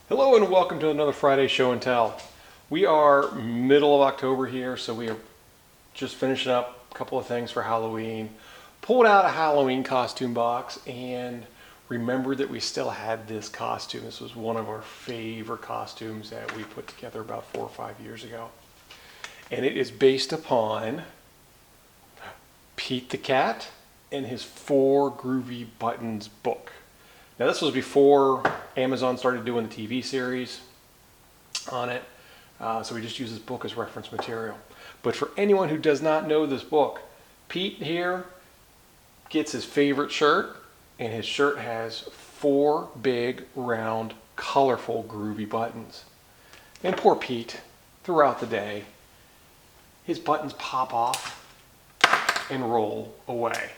Hello and welcome to another Friday show and tell. We are middle of October here, so we are just finishing up a couple of things for Halloween. Pulled out a Halloween costume box and remembered that we still had this costume. This was one of our favorite costumes that we put together about 4 or 5 years ago. And it is based upon Pete the Cat and his 4 Groovy Buttons book. Now this was before Amazon started doing the TV series on it, so we just use this book as reference material. But for anyone who does not know this book, Pete here gets his favorite shirt, and his shirt has 4 big, round, colorful, groovy buttons. And poor Pete, throughout the day, his buttons pop off and roll away.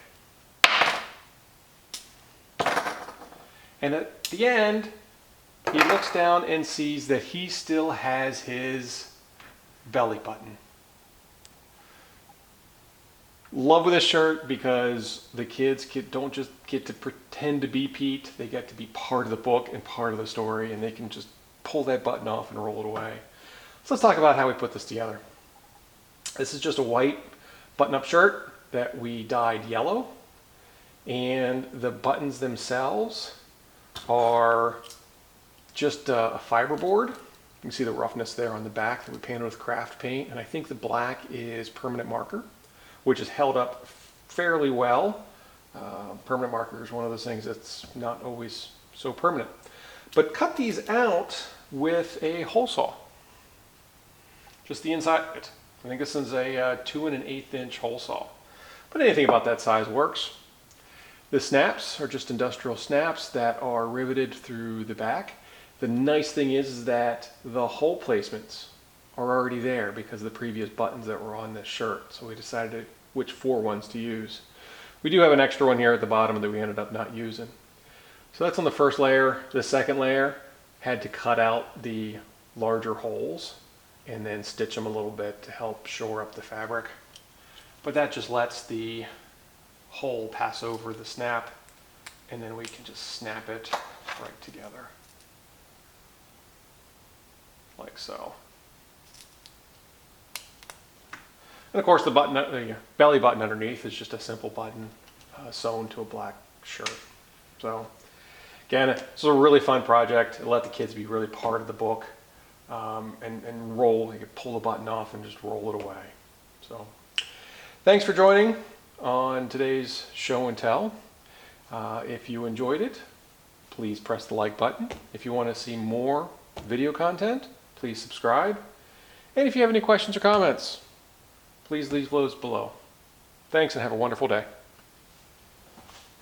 And at the end, he looks down and sees that he still has his belly button. Love with this shirt because the kids don't just get to pretend to be Pete, they get to be part of the book and part of the story, and they can just pull that button off and roll it away. So let's talk about how we put this together. This is just a white button-up shirt that we dyed yellow, and the buttons themselves are just a fiberboard. You can see the roughness there on the back that we painted with craft paint, and I think the black is permanent marker, which is held up fairly well. Permanent marker is one of those things that's not always so permanent. But cut these out with a hole saw. Just the inside of it. I think this is a 2 1/8 inch hole saw, but anything about that size works. The snaps are just industrial snaps that are riveted through the back. The nice thing is that the hole placements are already there because of the previous buttons that were on this shirt. So we decided which 4 ones to use. We do have an extra one here at the bottom that we ended up not using. So that's on the first layer. The second layer had to cut out the larger holes and then stitch them a little bit to help shore up the fabric. But that just lets the hole pass over the snap, and then we can just snap it right together like so. And of course the belly button underneath is just a simple button sewn to a black shirt. So again, it's a really fun project. It let the kids be really part of the book, and roll. You can pull the button off and just roll it away. So thanks for joining on today's show and tell. If you enjoyed it, please press the like button. If you want to see more video content, please subscribe. And if you have any questions or comments, please leave those below. Thanks and have a wonderful day.